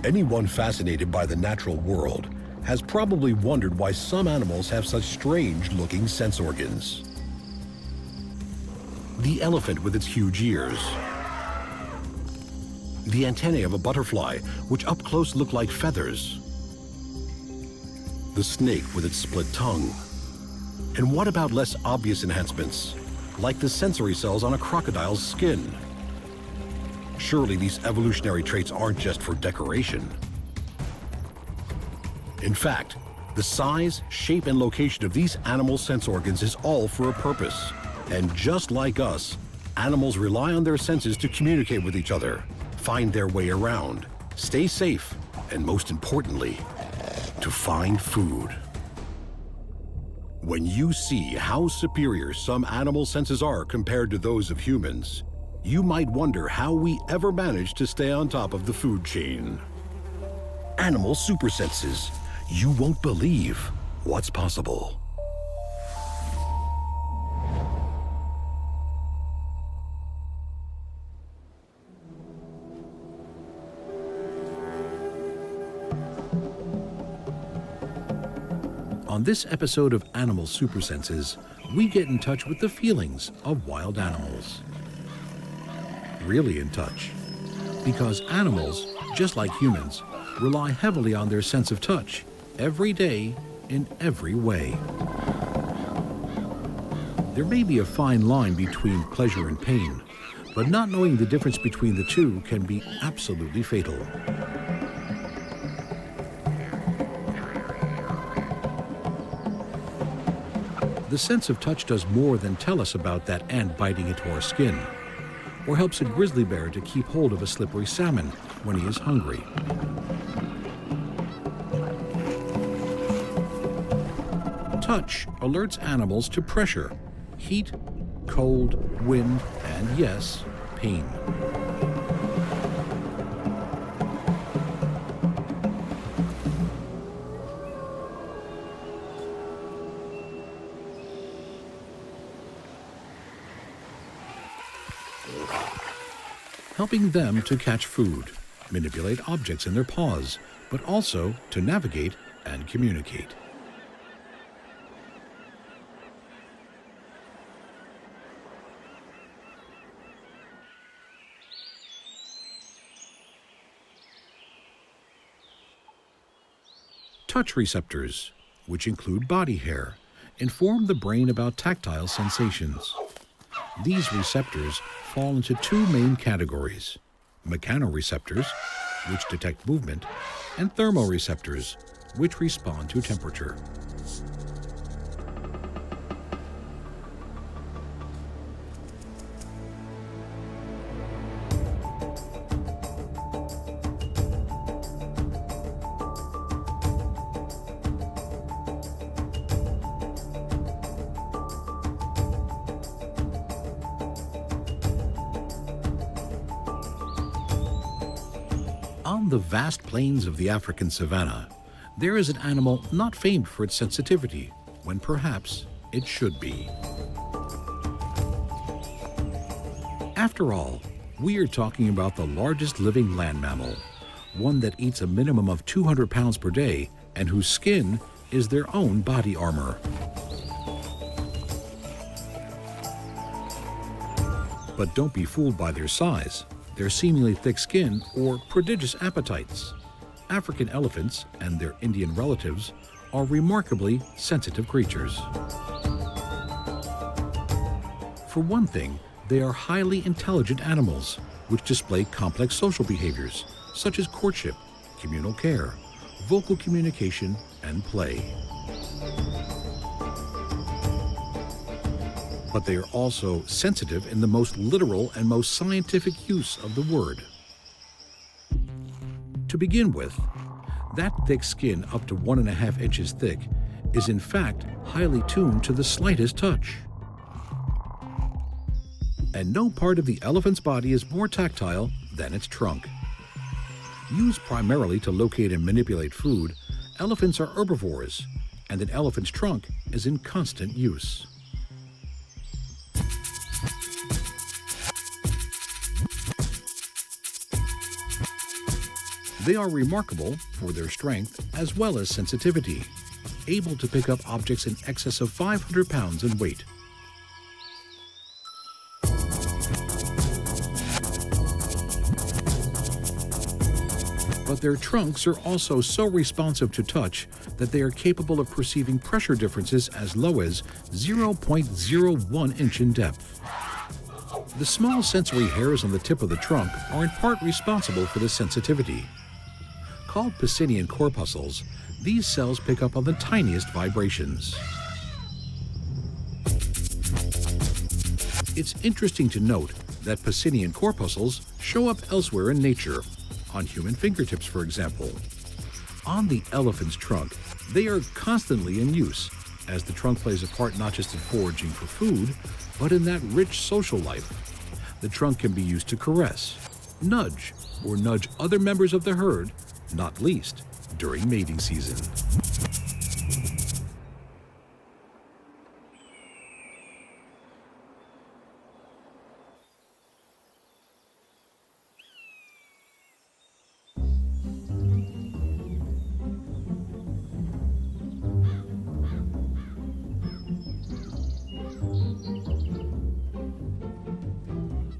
Anyone fascinated by the natural world has probably wondered why some animals have such strange-looking sense organs. The elephant with its huge ears, the antennae of a butterfly, which up close look like feathers, the snake with its split tongue. And what about less obvious enhancements, like the sensory cells on a crocodile's skin? Surely these evolutionary traits aren't just for decoration. In fact, the size, shape, and location of these animal sense organs is all for a purpose. And just like us, animals rely on their senses to communicate with each other, find their way around, stay safe, and most importantly, to find food. When you see how superior some animal senses are compared to those of humans, you might wonder how we ever managed to stay on top of the food chain. Animal super senses. You won't believe what's possible. On this episode of Animal Super Senses, we get in touch with the feelings of wild animals. Really in touch. Because animals, just like humans, rely heavily on their sense of touch every day in every way. There may be a fine line between pleasure and pain, but not knowing the difference between the two can be absolutely fatal. The sense of touch does more than tell us about that ant biting into our skin, or helps a grizzly bear to keep hold of a slippery salmon when he is hungry. Touch alerts animals to pressure, heat, cold, wind, and yes, pain. Helping them to catch food, manipulate objects in their paws, but also to navigate and communicate. Touch receptors, which include body hair, inform the brain about tactile sensations. These receptors fall into two main categories: mechanoreceptors, which detect movement, and thermoreceptors, which respond to temperature. On the vast plains of the African savanna, there is an animal not famed for its sensitivity, when perhaps it should be. After all, we are talking about the largest living land mammal, one that eats a minimum of 200 pounds per day and whose skin is their own body armor. But don't be fooled by their size, their seemingly thick skin, or prodigious appetites. African elephants and their Indian relatives are remarkably sensitive creatures. For one thing, they are highly intelligent animals, which display complex social behaviors, such as courtship, communal care, vocal communication, and play. But they are also sensitive in the most literal and most scientific use of the word. To begin with, that thick skin up to 1.5 inches thick is in fact highly tuned to the slightest touch. And no part of the elephant's body is more tactile than its trunk. Used primarily to locate and manipulate food, elephants are herbivores, and an elephant's trunk is in constant use. They are remarkable for their strength as well as sensitivity, able to pick up objects in excess of 500 pounds in weight. But their trunks are also so responsive to touch that they are capable of perceiving pressure differences as low as 0.01 inch in depth. The small sensory hairs on the tip of the trunk are in part responsible for this sensitivity. Called Pacinian corpuscles, these cells pick up on the tiniest vibrations. It's interesting to note that Pacinian corpuscles show up elsewhere in nature, on human fingertips, for example. On the elephant's trunk, they are constantly in use, as the trunk plays a part not just in foraging for food, but in that rich social life. The trunk can be used to caress, nudge, or nudge other members of the herd, not least during mating season.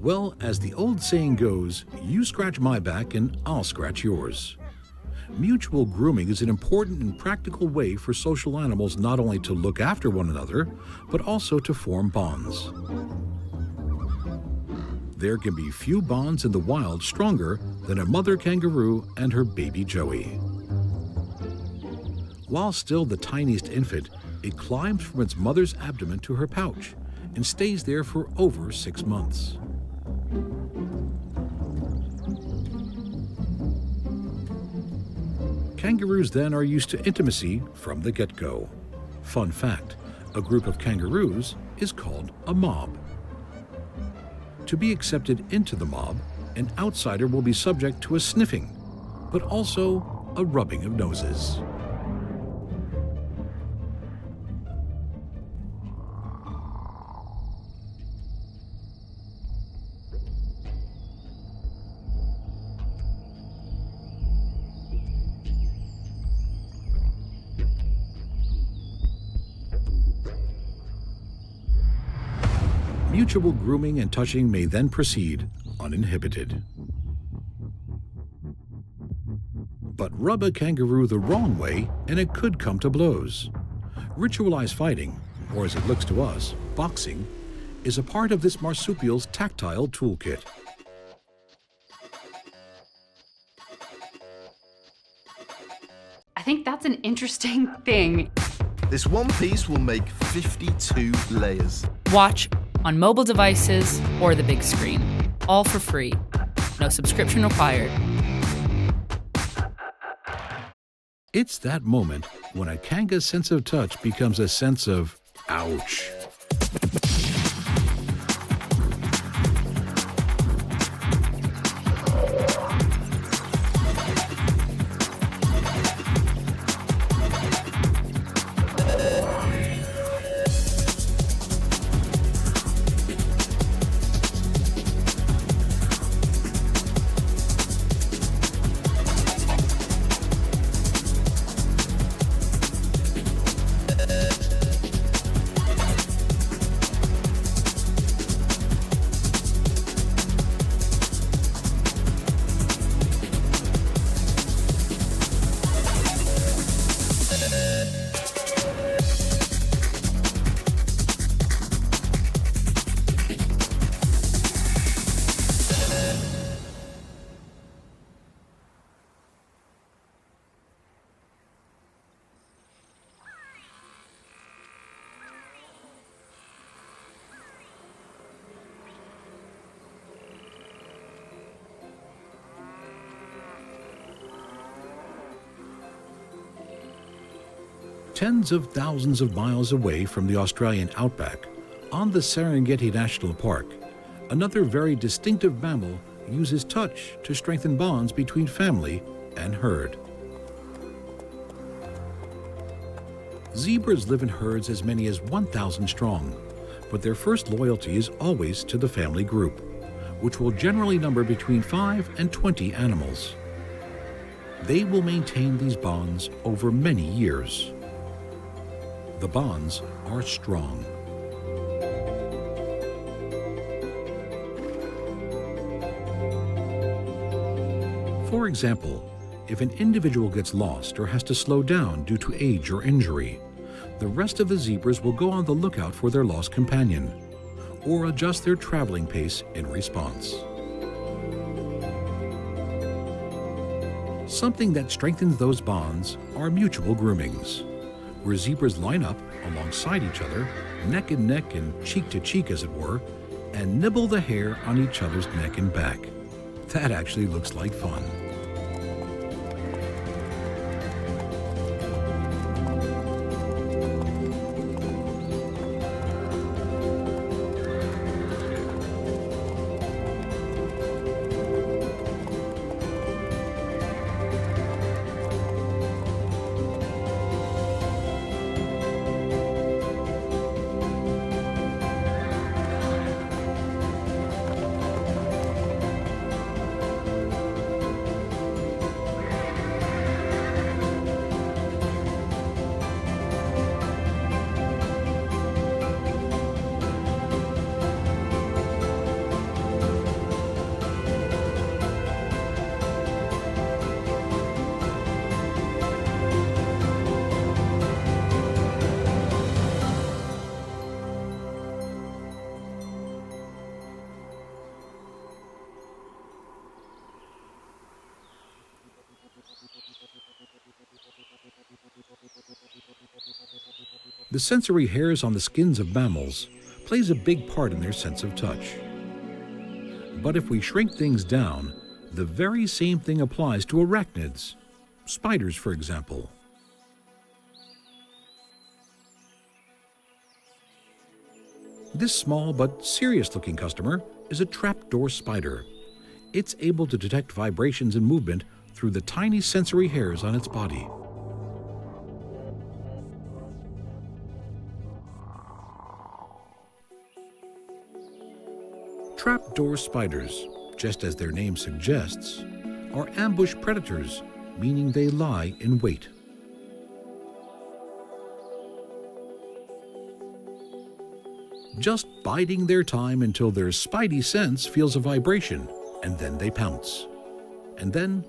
Well, as the old saying goes, you scratch my back and I'll scratch yours. Mutual grooming is an important and practical way for social animals not only to look after one another, but also to form bonds. There can be few bonds in the wild stronger than a mother kangaroo and her baby Joey. While still the tiniest infant, it climbs from its mother's abdomen to her pouch and stays there for over 6 months. Kangaroos then are used to intimacy from the get-go. Fun fact, a group of kangaroos is called a mob. To be accepted into the mob, an outsider will be subject to a sniffing, but also a rubbing of noses. Mutual grooming and touching may then proceed uninhibited. But rub a kangaroo the wrong way and it could come to blows. Ritualized fighting, or as it looks to us, boxing, is a part of this marsupial's tactile toolkit. I think that's an interesting thing. This one piece will make 52 layers. Watch on mobile devices or the big screen. All for free. No subscription required. It's that moment when a kanga's sense of touch becomes a sense of ouch. Tens of thousands of miles away from the Australian outback, on the Serengeti National Park, another very distinctive mammal uses touch to strengthen bonds between family and herd. Zebras live in herds as many as 1,000 strong, but their first loyalty is always to the family group, which will generally number between 5 and 20 animals. They will maintain these bonds over many years. The bonds are strong. For example, if an individual gets lost or has to slow down due to age or injury, the rest of the zebras will go on the lookout for their lost companion or adjust their traveling pace in response. Something that strengthens those bonds are mutual groomings, where zebras line up alongside each other, neck and neck and cheek to cheek as it were, and nibble the hair on each other's neck and back. That actually looks like fun. The sensory hairs on the skins of mammals plays a big part in their sense of touch. But if we shrink things down, the very same thing applies to arachnids, spiders for example. This small but serious-looking customer is a trapdoor spider. It's able to detect vibrations and movement through the tiny sensory hairs on its body. Trapdoor spiders, just as their name suggests, are ambush predators, meaning they lie in wait. Just biding their time until their spidey sense feels a vibration, and then they pounce. And then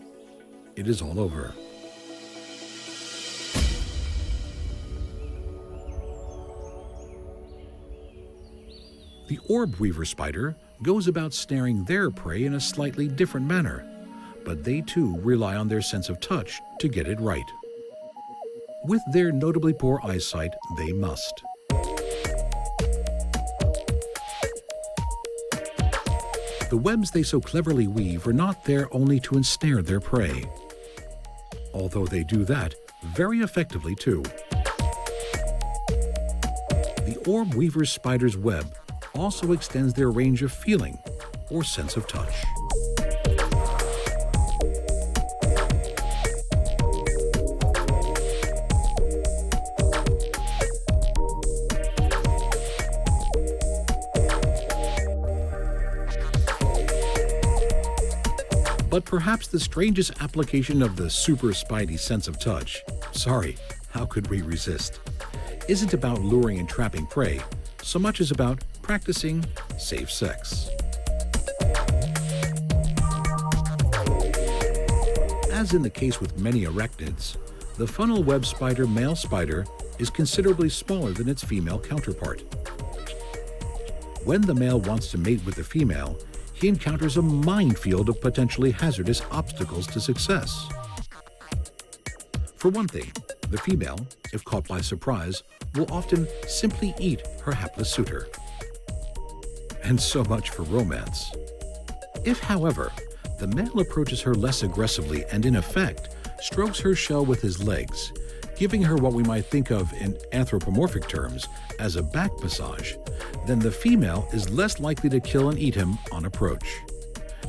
it is all over. The orb weaver spider goes about snaring their prey in a slightly different manner, but they too rely on their sense of touch to get it right. With their notably poor eyesight, they must. The webs they so cleverly weave are not there only to ensnare their prey, although they do that very effectively too. The orb weaver spider's web also extends their range of feeling or sense of touch. But perhaps the strangest application of the super spidey sense of touch, sorry, how could we resist, isn't about luring and trapping prey so much as about practicing safe sex. As in the case with many arachnids, the funnel web spider male spider is considerably smaller than its female counterpart. When the male wants to mate with the female, he encounters a minefield of potentially hazardous obstacles to success. For one thing, the female, if caught by surprise, will often simply eat her hapless suitor. And so much for romance. If, however, the male approaches her less aggressively and in effect strokes her shell with his legs, giving her what we might think of in anthropomorphic terms as a back massage, then the female is less likely to kill and eat him on approach.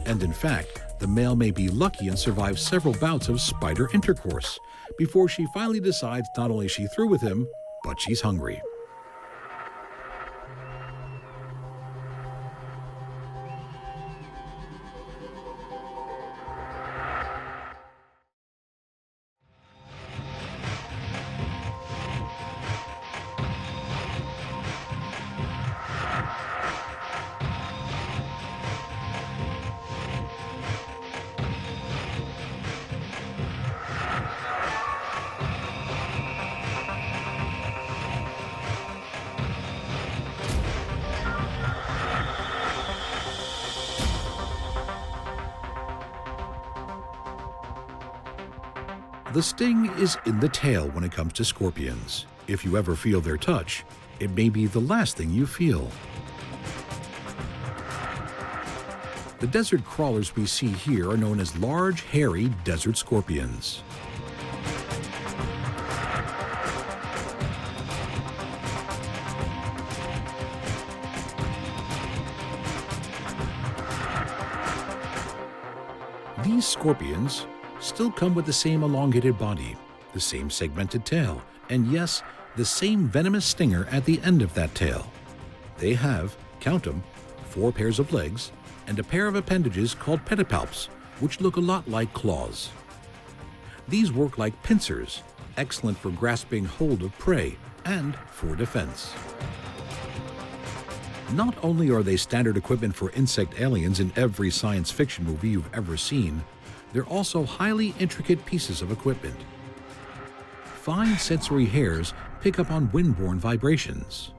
And in fact, the male may be lucky and survive several bouts of spider intercourse before she finally decides not only she through with him, but she's hungry. The sting is in the tail when it comes to scorpions. If you ever feel their touch, it may be the last thing you feel. The desert crawlers we see here are known as large, hairy desert scorpions. These scorpions still come with the same elongated body, the same segmented tail, and yes, the same venomous stinger at the end of that tail. They have, count them, 4 pairs of legs and a pair of appendages called pedipalps, which look a lot like claws. These work like pincers, excellent for grasping hold of prey and for defense. Not only are they standard equipment for insect aliens in every science fiction movie you've ever seen, they're also highly intricate pieces of equipment. Fine sensory hairs pick up on windborne vibrations.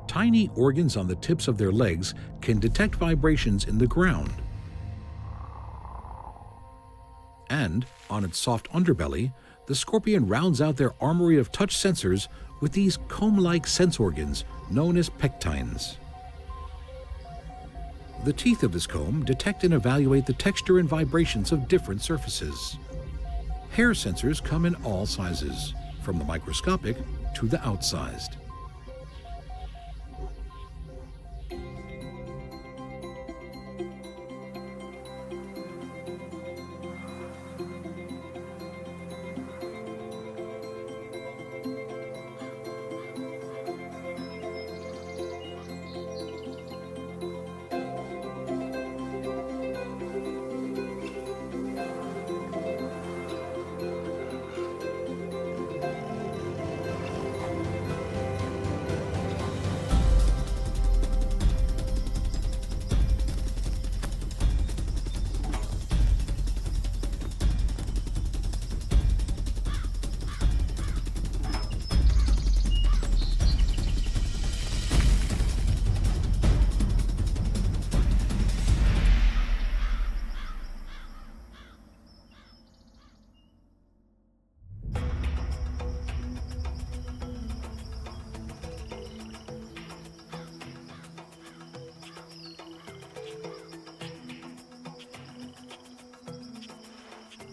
Tiny organs on the tips of their legs can detect vibrations in the ground. And on its soft underbelly, the scorpion rounds out their armory of touch sensors with these comb-like sense organs known as pectines. The teeth of this comb detect and evaluate the texture and vibrations of different surfaces. Hair sensors come in all sizes, from the microscopic to the outsized.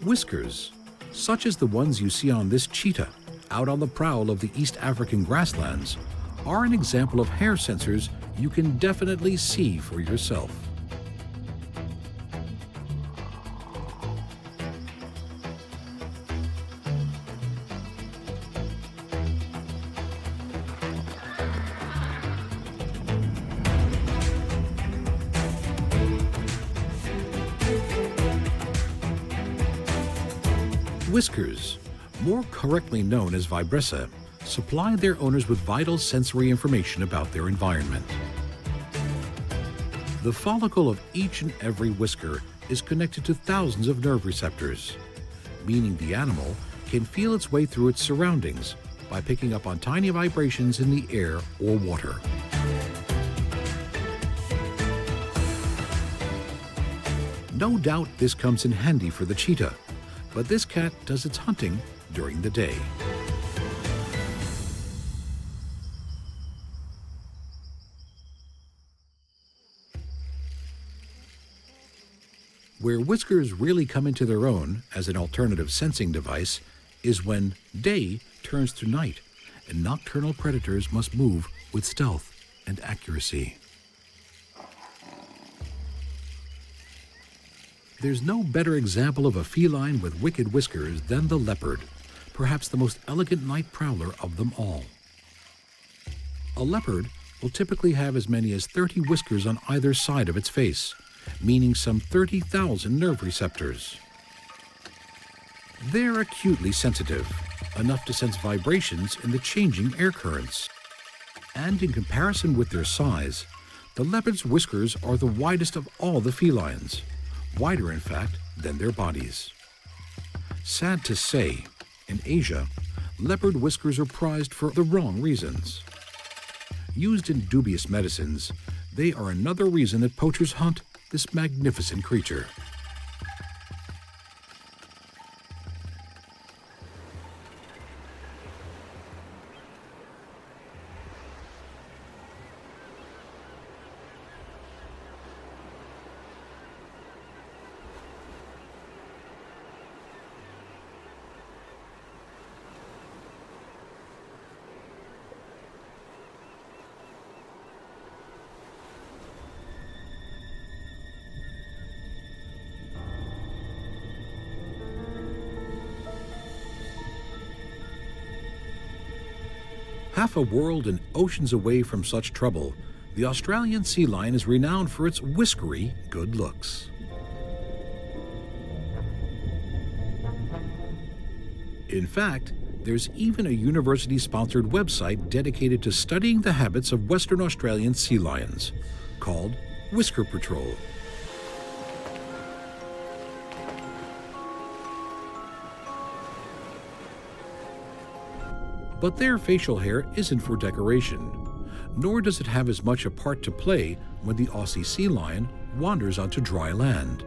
Whiskers, such as the ones you see on this cheetah out on the prowl of the East African grasslands, are an example of hair sensors you can definitely see for yourself. Whiskers, more correctly known as vibrissa, supply their owners with vital sensory information about their environment. The follicle of each and every whisker is connected to thousands of nerve receptors, meaning the animal can feel its way through its surroundings by picking up on tiny vibrations in the air or water. No doubt this comes in handy for the cheetah, but this cat does its hunting during the day. Where whiskers really come into their own as an alternative sensing device is when day turns to night and nocturnal predators must move with stealth and accuracy. There's no better example of a feline with wicked whiskers than the leopard, perhaps the most elegant night prowler of them all. A leopard will typically have as many as 30 whiskers on either side of its face, meaning some 30,000 nerve receptors. They're acutely sensitive, enough to sense vibrations in the changing air currents. And in comparison with their size, the leopard's whiskers are the widest of all the felines, wider in fact than their bodies. Sad to say, in Asia, leopard whiskers are prized for the wrong reasons. Used in dubious medicines, they are another reason that poachers hunt this magnificent creature. half a world and oceans away from such trouble, the Australian sea lion is renowned for its whiskery good looks. In fact, there's even a university-sponsored website dedicated to studying the habits of Western Australian sea lions, called Whisker Patrol. But their facial hair isn't for decoration, nor does it have as much a part to play when the Aussie sea lion wanders onto dry land.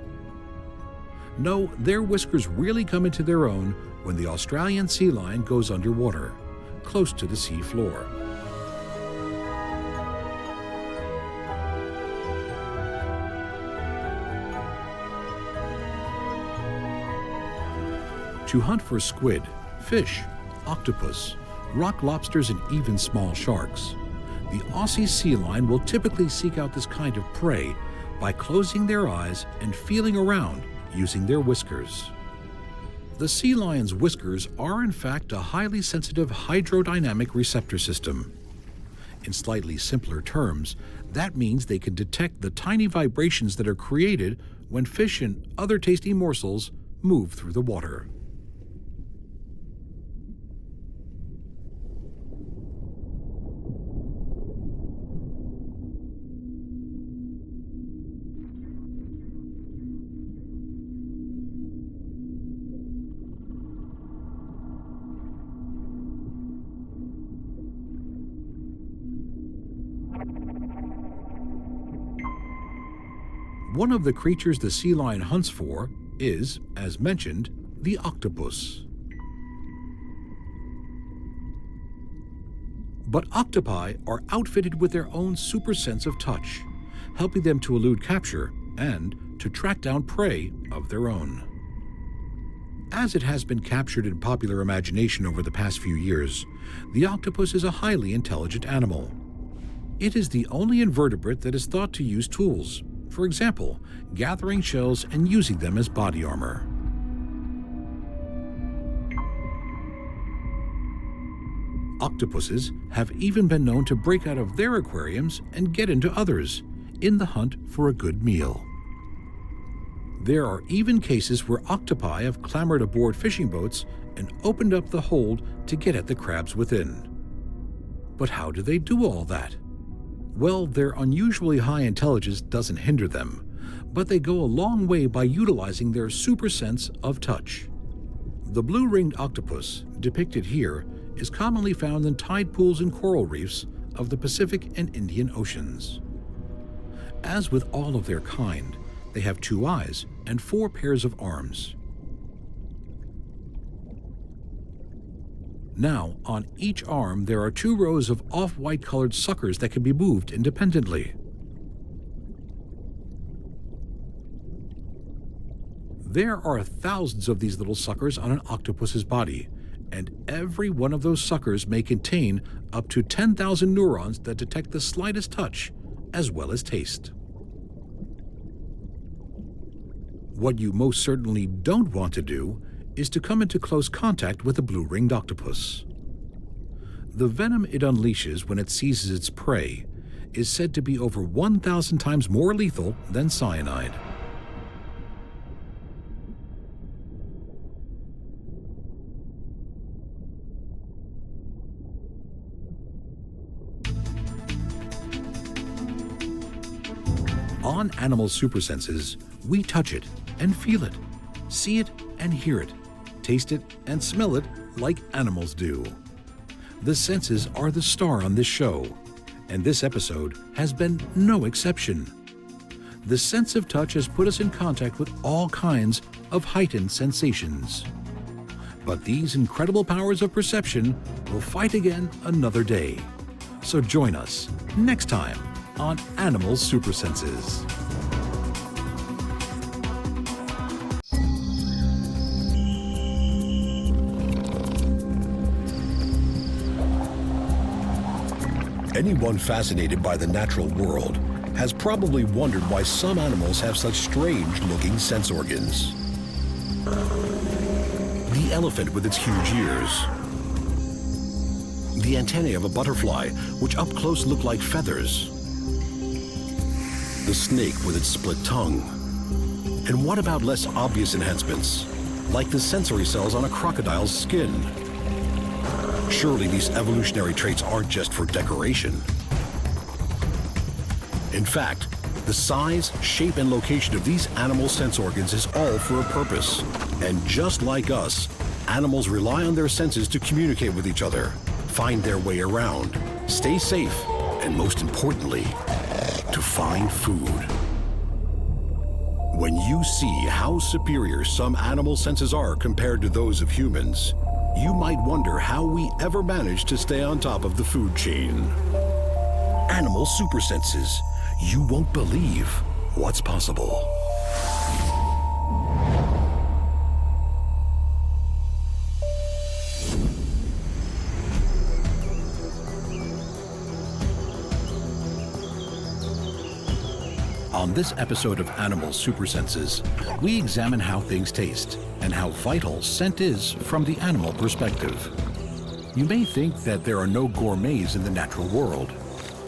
No, their whiskers really come into their own when the Australian sea lion goes underwater, close to the sea floor. To hunt for squid, fish, octopus, rock lobsters, and even small sharks, the Aussie sea lion will typically seek out this kind of prey by closing their eyes and feeling around using their whiskers. The sea lion's whiskers are in fact a highly sensitive hydrodynamic receptor system. In slightly simpler terms, that means they can detect the tiny vibrations that are created when fish and other tasty morsels move through the water. One of the creatures the sea lion hunts for is, as mentioned, the octopus. But octopi are outfitted with their own super sense of touch, helping them to elude capture and to track down prey of their own. As it has been captured in popular imagination over the past few years, the octopus is a highly intelligent animal. It is the only invertebrate that is thought to use tools. For example, gathering shells and using them as body armor. Octopuses have even been known to break out of their aquariums and get into others in the hunt for a good meal. There are even cases where octopi have clambered aboard fishing boats and opened up the hold to get at the crabs within. But how do they do all that? Well, their unusually high intelligence doesn't hinder them, but they go a long way by utilizing their super sense of touch. The blue-ringed octopus, depicted here, is commonly found in tide pools and coral reefs of the Pacific and Indian Oceans. As with all of their kind, they have 2 eyes and 4 pairs of arms. Now, on each arm, there are 2 rows of off-white colored suckers that can be moved independently. There are thousands of these little suckers on an octopus's body, and every one of those suckers may contain up to 10,000 neurons that detect the slightest touch, as well as taste. What you most certainly don't want to do is to come into close contact with a blue-ringed octopus. The venom it unleashes when it seizes its prey is said to be over 1,000 times more lethal than cyanide. On animal supersenses, we touch it and feel it, see it and hear it, taste it and smell it like animals do. The senses are the star on this show, and this episode has been no exception. The sense of touch has put us in contact with all kinds of heightened sensations. But these incredible powers of perception will fight again another day. So join us next time on Animal Supersenses. Anyone fascinated by the natural world has probably wondered why some animals have such strange-looking sense organs. The elephant with its huge ears. the antennae of a butterfly, which up close look like feathers. The snake with its split tongue. And what about less obvious enhancements, like the sensory cells on a crocodile's skin? Surely these evolutionary traits aren't just for decoration. In fact, the size, shape, and location of these animal sense organs is all for a purpose. And just like us, animals rely on their senses to communicate with each other, find their way around, stay safe, and most importantly, to find food. When you see how superior some animal senses are compared to those of humans, you might wonder how we ever managed to stay on top of the food chain. Animal super senses. You won't believe what's possible. On this episode of Animal Super Senses, we examine how things taste and how vital scent is from the animal perspective. You may think that there are no gourmets in the natural world.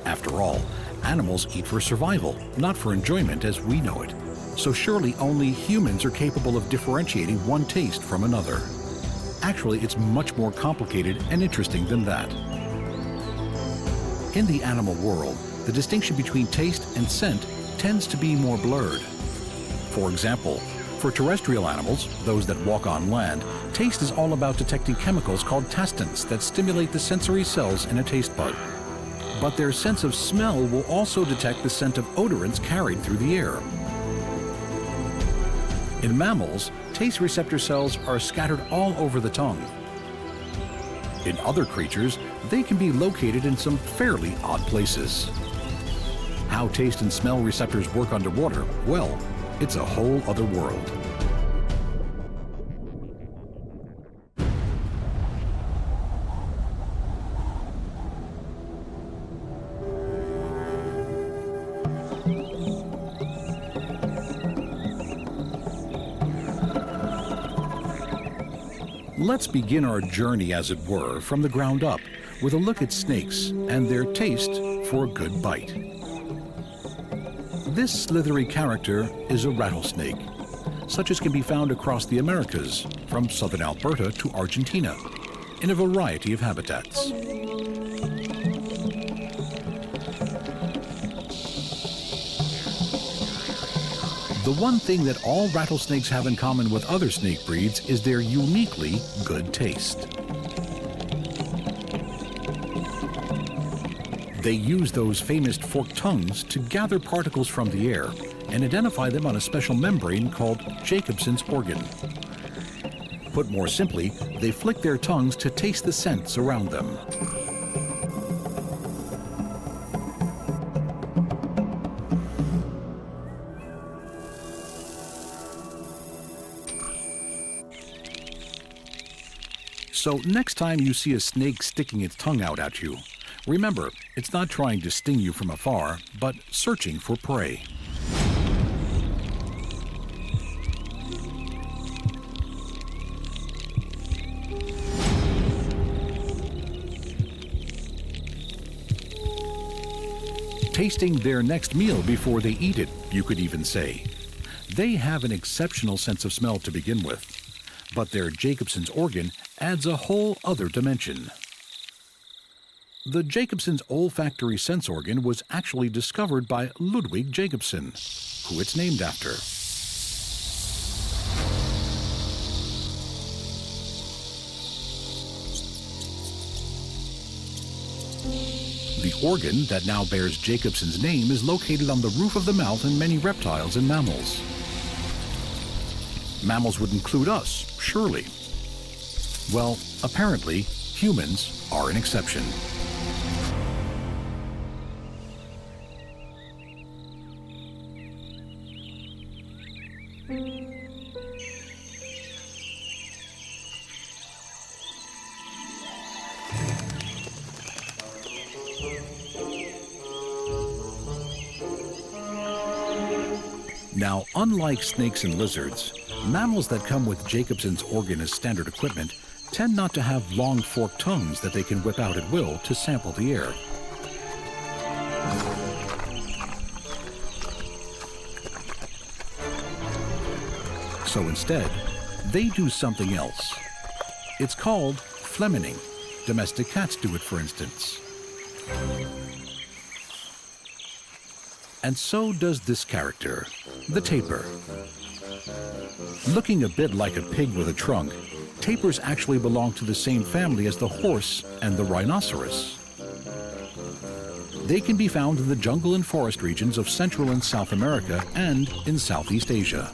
After all, animals eat for survival, not for enjoyment as we know it. So surely only humans are capable of differentiating one taste from another. Actually, it's much more complicated and interesting than that. In the animal world, the distinction between taste and scent tends to be more blurred. For example, for terrestrial animals, those that walk on land, taste is all about detecting chemicals called tastants that stimulate the sensory cells in a taste bud. But their sense of smell will also detect the scent of odorants carried through the air. In mammals, taste receptor cells are scattered all over the tongue. In other creatures, they can be located in some fairly odd places. How taste and smell receptors work underwater, well, it's a whole other world. Let's begin our journey, as it were, from the ground up, with a look at snakes and their taste for a good bite. This slithery character is a rattlesnake, such as can be found across the Americas, from southern Alberta to Argentina, in a variety of habitats. The one thing that all rattlesnakes have in common with other snake breeds is their uniquely good taste. They use those famous forked tongues to gather particles from the air and identify them on a special membrane called Jacobson's organ. Put more simply, they flick their tongues to taste the scents around them. So next time you see a snake sticking its tongue out at you, remember, it's not trying to sting you from afar, but searching for prey. Tasting their next meal before they eat it, you could even say. They have an exceptional sense of smell to begin with, but their Jacobson's organ adds a whole other dimension. The Jacobson's olfactory sense organ was actually discovered by Ludwig Jacobson, who it's named after. The organ that now bears Jacobson's name is located on the roof of the mouth in many reptiles and mammals. Mammals would include us, surely. Well, apparently, humans are an exception. Now, unlike snakes and lizards, mammals that come with Jacobson's organ as standard equipment tend not to have long forked tongues that they can whip out at will to sample the air. So instead, they do something else. It's called flemening. Domestic cats do it, for instance. And so does this character, the tapir. Looking a bit like a pig with a trunk, tapirs actually belong to the same family as the horse and the rhinoceros. They can be found in the jungle and forest regions of Central and South America and in Southeast Asia.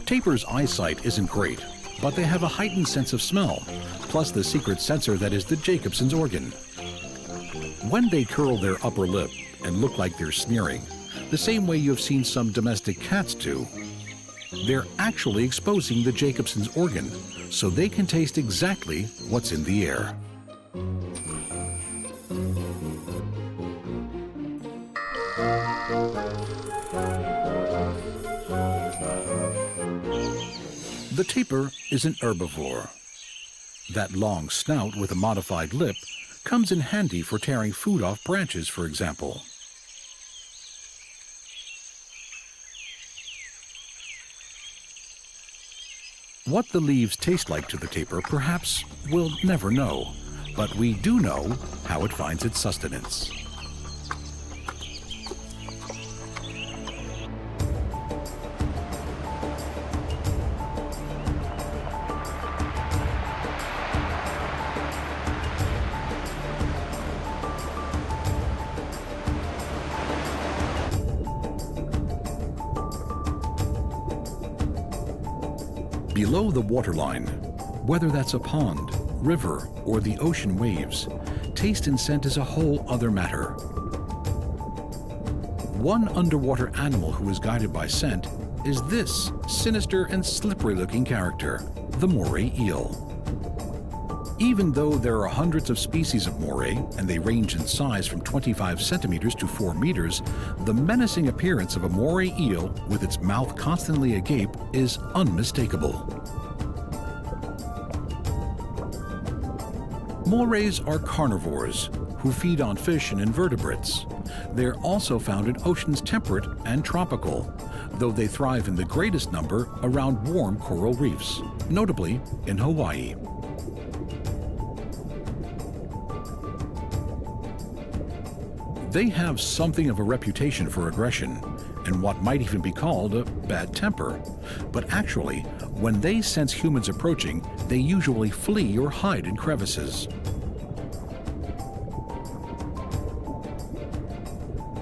Tapirs' eyesight isn't great, but they have a heightened sense of smell, plus the secret sensor that is the Jacobson's organ. When they curl their upper lip and look like they're sneering, the same way you have seen some domestic cats do, they're actually exposing the Jacobson's organ so they can taste exactly what's in the air. The tapir is an herbivore. That long snout with a modified lip comes in handy for tearing food off branches, for example. What the leaves taste like to the tapir, perhaps we'll never know, but we do know how it finds its sustenance. Below the waterline, whether that's a pond, river, or the ocean waves, taste and scent is a whole other matter. One underwater animal who is guided by scent is this sinister and slippery-looking character, the moray eel. Even though there are hundreds of species of moray, and they range in size from 25 centimeters to 4 meters, the menacing appearance of a moray eel with its mouth constantly agape is unmistakable. Morays are carnivores who feed on fish and invertebrates. They're also found in oceans temperate and tropical, though they thrive in the greatest number around warm coral reefs, notably in Hawaii. They have something of a reputation for aggression and what might even be called a bad temper. But actually, when they sense humans approaching, they usually flee or hide in crevices.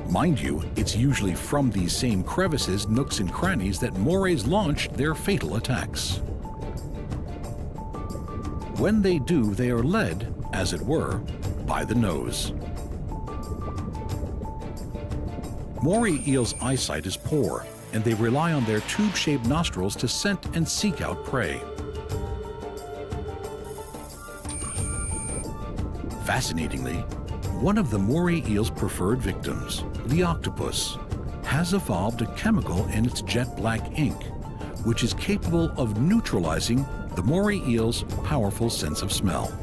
Mind you, it's usually from these same crevices, nooks, and crannies that morays launch their fatal attacks. When they do, they are led, as it were, by the nose. Moray eels' eyesight is poor, and they rely on their tube-shaped nostrils to scent and seek out prey. Fascinatingly, one of the moray eel's preferred victims, the octopus, has evolved a chemical in its jet black ink, which is capable of neutralizing the moray eel's powerful sense of smell.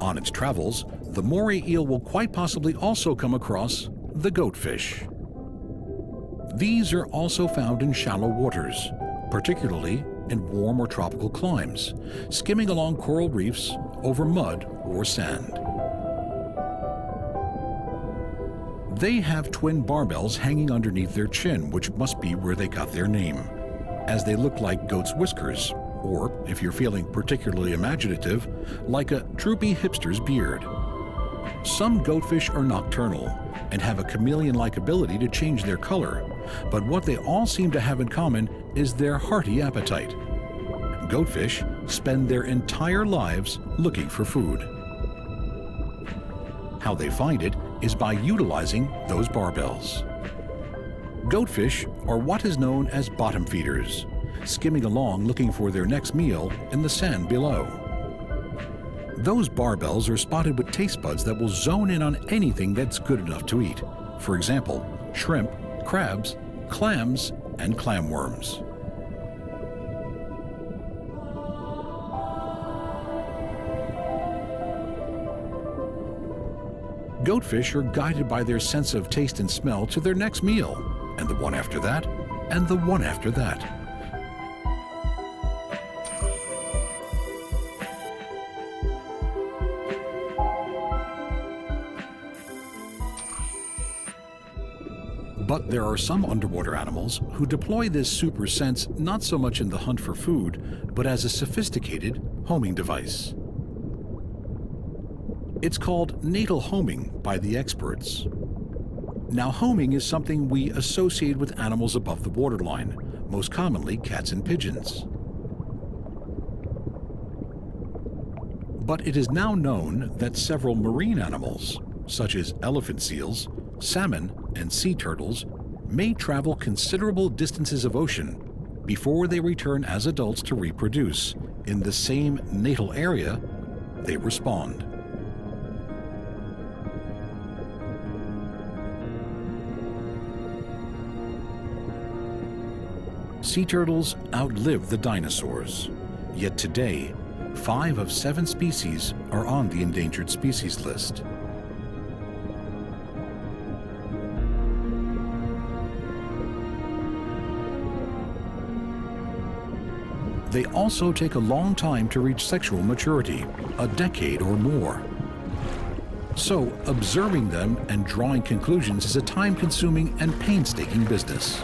On its travels, the moray eel will quite possibly also come across the goatfish. These are also found in shallow waters, particularly in warm or tropical climes, skimming along coral reefs over mud or sand. They have twin barbels hanging underneath their chin, which must be where they got their name, as they look like goat's whiskers, or, if you're feeling particularly imaginative, like a droopy hipster's beard. Some goatfish are nocturnal and have a chameleon-like ability to change their color, but what they all seem to have in common is their hearty appetite. Goatfish spend their entire lives looking for food. How they find it is by utilizing those barbels. Goatfish are what is known as bottom feeders, skimming along looking for their next meal in the sand below. Those barbels are spotted with taste buds that will zone in on anything that's good enough to eat. For example, shrimp, crabs, clams, and clamworms. Goatfish are guided by their sense of taste and smell to their next meal, and the one after that, and the one after that. But there are some underwater animals who deploy this super sense not so much in the hunt for food, but as a sophisticated homing device. It's called natal homing by the experts. Now, homing is something we associate with animals above the waterline, most commonly cats and pigeons. But it is now known that several marine animals, such as elephant seals, salmon, and sea turtles, may travel considerable distances of ocean before they return as adults to reproduce in the same natal area they were spawned. Sea turtles outlived the dinosaurs, yet today, 5 of 7 species are on the endangered species list. They also take a long time to reach sexual maturity, a decade or more. So, observing them and drawing conclusions is a time-consuming and painstaking business.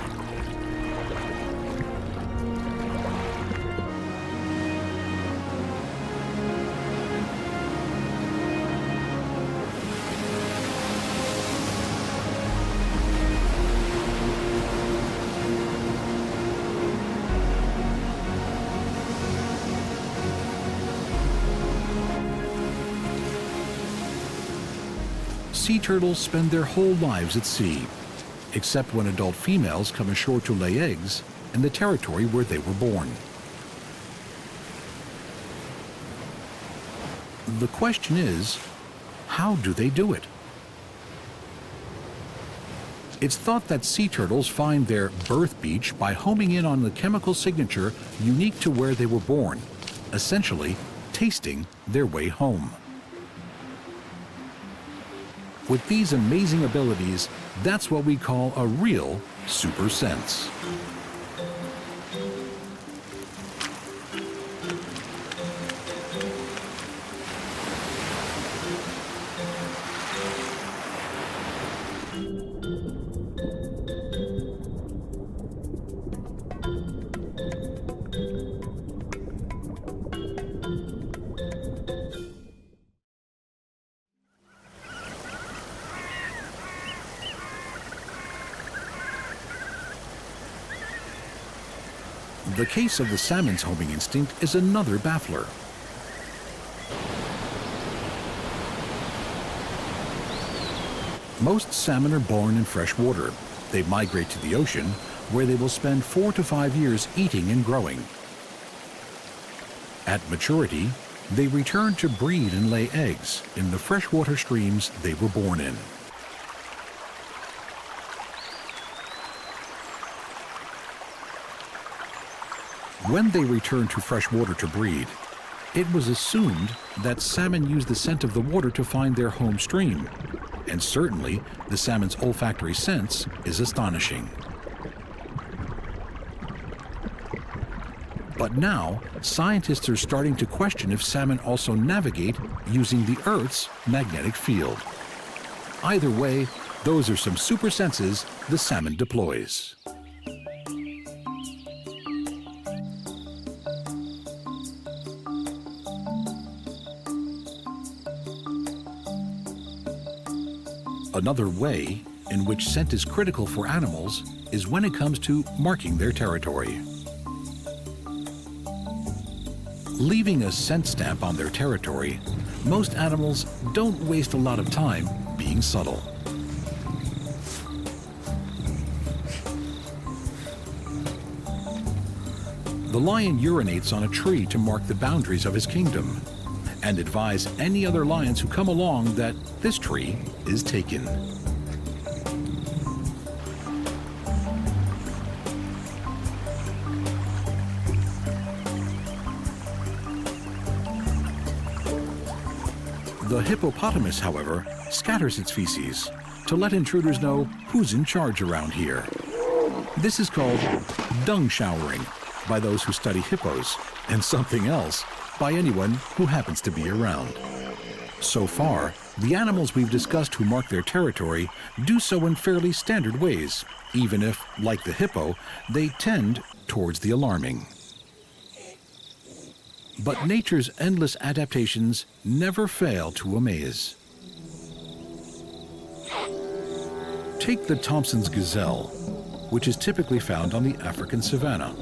Sea turtles spend their whole lives at sea, except when adult females come ashore to lay eggs in the territory where they were born. The question is, how do they do it? It's thought that sea turtles find their birth beach by homing in on the chemical signature unique to where they were born, essentially tasting their way home. With these amazing abilities, that's what we call a real super sense. The case of the salmon's homing instinct is another baffler. Most salmon are born in fresh water. They migrate to the ocean, where they will spend 4 to 5 years eating and growing. At maturity, they return to breed and lay eggs in the freshwater streams they were born in. When they return to fresh water to breed, it was assumed that salmon use the scent of the water to find their home stream, and certainly the salmon's olfactory sense is astonishing. But now, scientists are starting to question if salmon also navigate using the Earth's magnetic field. Either way, those are some super senses the salmon deploys. Another way in which scent is critical for animals is when it comes to marking their territory. Leaving a scent stamp on their territory, most animals don't waste a lot of time being subtle. The lion urinates on a tree to mark the boundaries of his kingdom and advise any other lions who come along that this tree is taken. The hippopotamus, however, scatters its feces to let intruders know who's in charge around here. This is called dung showering by those who study hippos, and something else by anyone who happens to be around. So far, the animals we've discussed who mark their territory do so in fairly standard ways, even if, like the hippo, they tend towards the alarming. But nature's endless adaptations never fail to amaze. Take the Thompson's gazelle, which is typically found on the African savanna.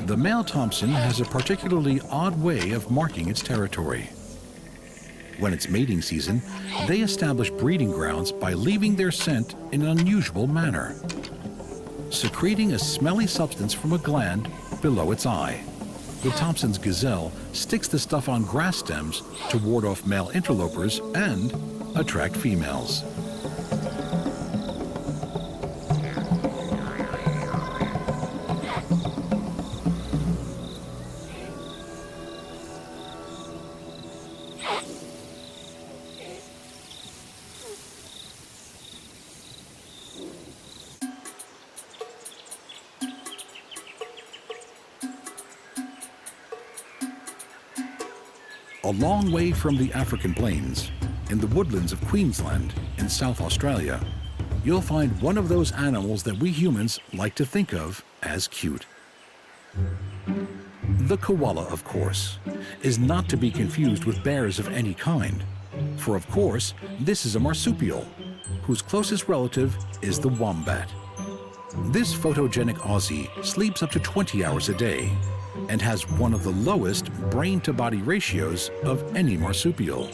The male Thompson has a particularly odd way of marking its territory. When it's mating season, they establish breeding grounds by leaving their scent in an unusual manner, secreting a smelly substance from a gland below its eye. The Thompson's gazelle sticks the stuff on grass stems to ward off male interlopers and attract females. A long way from the African plains, in the woodlands of Queensland in South Australia, you'll find one of those animals that we humans like to think of as cute. The koala, of course, is not to be confused with bears of any kind, for of course, this is a marsupial, whose closest relative is the wombat. This photogenic Aussie sleeps up to 20 hours a day and has one of the lowest brain-to-body ratios of any marsupial.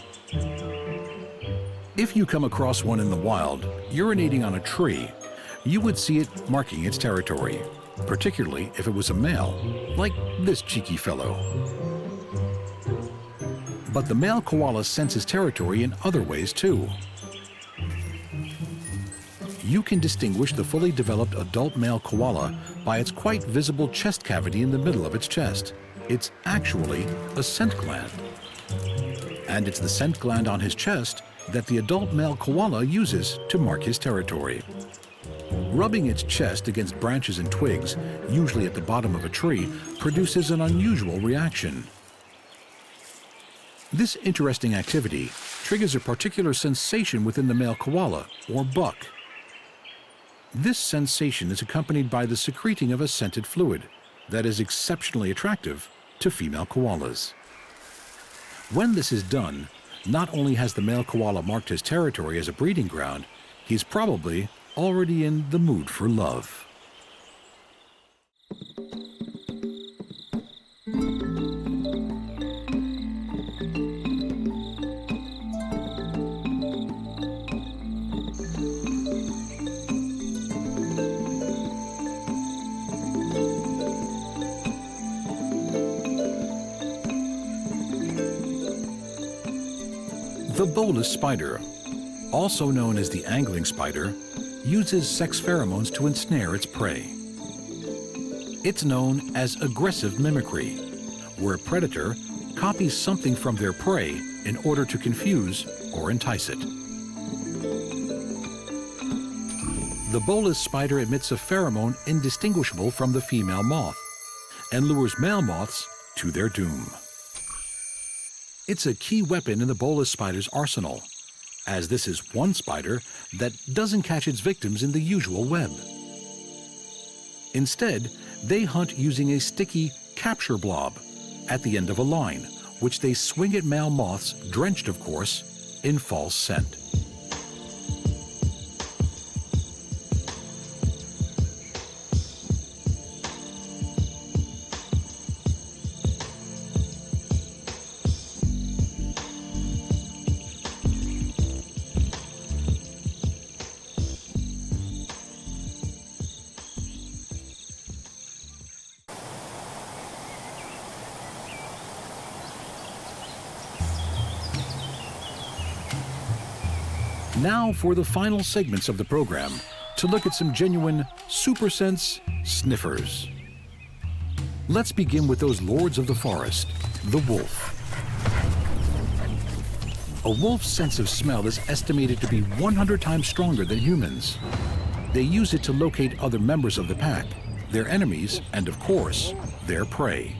If you come across one in the wild, urinating on a tree, you would see it marking its territory, particularly if it was a male, like this cheeky fellow. But the male koala senses territory in other ways too. You can distinguish the fully developed adult male koala by its quite visible chest cavity in the middle of its chest. It's actually a scent gland. And it's the scent gland on his chest that the adult male koala uses to mark his territory. Rubbing its chest against branches and twigs, usually at the bottom of a tree, produces an unusual reaction. This interesting activity triggers a particular sensation within the male koala, or buck. This sensation is accompanied by the secreting of a scented fluid that is exceptionally attractive to female koalas. When this is done, not only has the male koala marked his territory as a breeding ground, he's probably already in the mood for love. The bolus spider, also known as the angling spider, uses sex pheromones to ensnare its prey. It's known as aggressive mimicry, where a predator copies something from their prey in order to confuse or entice it. The bolus spider emits a pheromone indistinguishable from the female moth and lures male moths to their doom. It's a key weapon in the bolus spider's arsenal, as this is one spider that doesn't catch its victims in the usual web. Instead, they hunt using a sticky capture blob at the end of a line, which they swing at male moths, drenched, of course, in false scent. Now for the final segments of the program, to look at some genuine super sense sniffers. Let's begin with those lords of the forest, the wolf. A wolf's sense of smell is estimated to be 100 times stronger than humans. They use it to locate other members of the pack, their enemies, and of course, their prey.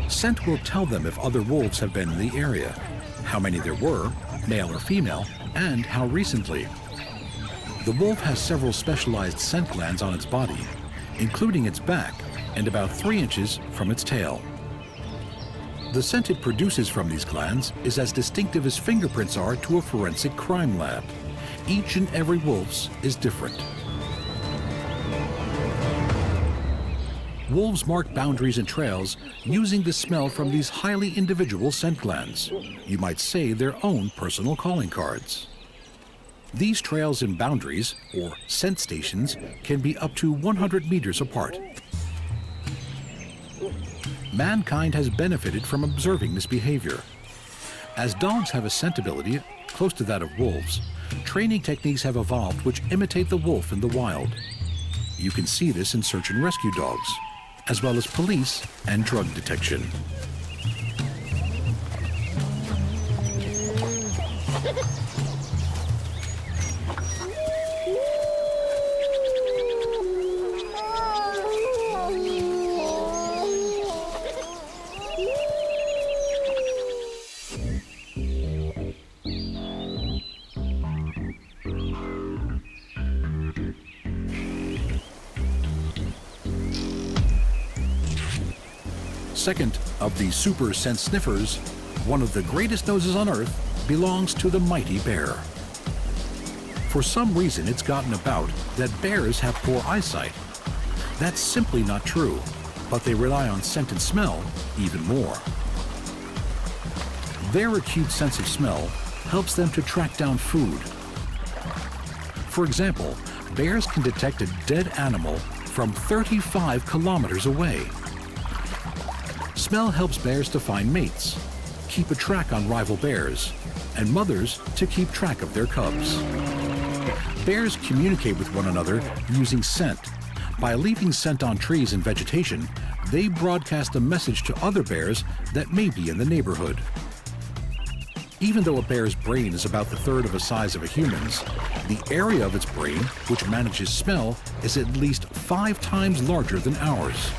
Scent will tell them if other wolves have been in the area, how many there were, male or female, and how recently. The wolf has several specialized scent glands on its body, including its back and about 3 inches from its tail. The scent it produces from these glands is as distinctive as fingerprints are to a forensic crime lab. Each and every wolf's is different. Wolves mark boundaries and trails using the smell from these highly individual scent glands. You might say their own personal calling cards. These trails and boundaries, or scent stations, can be up to 100 meters apart. Mankind has benefited from observing this behavior. As dogs have a scent ability close to that of wolves, training techniques have evolved which imitate the wolf in the wild. You can see this in search and rescue dogs, as well as police and drug detection. Second of the super scent sniffers, one of the greatest noses on Earth, belongs to the mighty bear. For some reason, it's gotten about that bears have poor eyesight. That's simply not true, but they rely on scent and smell even more. Their acute sense of smell helps them to track down food. For example, bears can detect a dead animal from 35 kilometers away. Smell helps bears to find mates, keep a track on rival bears, and mothers to keep track of their cubs. Bears communicate with one another using scent. By leaving scent on trees and vegetation, they broadcast a message to other bears that may be in the neighborhood. Even though a bear's brain is about the third of the size of a human's, the area of its brain, which manages smell, is at least 5 times larger than ours.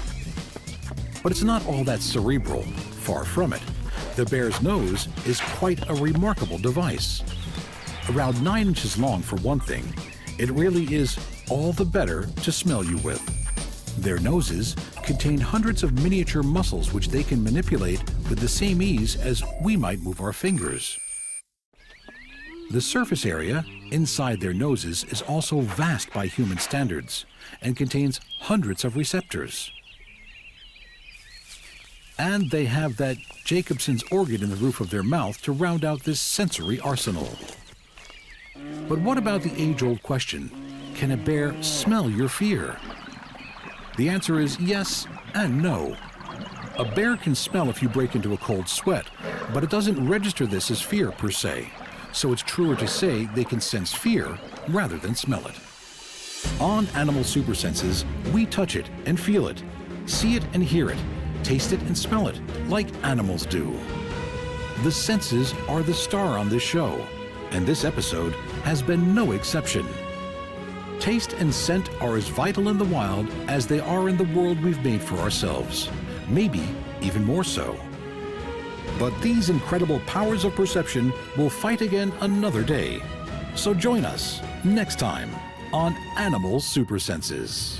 But it's not all that cerebral, far from it. The bear's nose is quite a remarkable device. Around 9 inches long for one thing, it really is all the better to smell you with. Their noses contain hundreds of miniature muscles which they can manipulate with the same ease as we might move our fingers. The surface area inside their noses is also vast by human standards and contains hundreds of receptors. And they have that Jacobson's organ in the roof of their mouth to round out this sensory arsenal. But what about the age-old question, can a bear smell your fear? The answer is yes and no. A bear can smell if you break into a cold sweat, but it doesn't register this as fear per se. So it's truer to say they can sense fear rather than smell it. On Animal Super Senses, we touch it and feel it, see it and hear it, taste it and smell it, like animals do. The senses are the star on this show, and this episode has been no exception. Taste and scent are as vital in the wild as they are in the world we've made for ourselves, maybe even more so. But these incredible powers of perception will fight again another day. So join us next time on Animal Super Senses.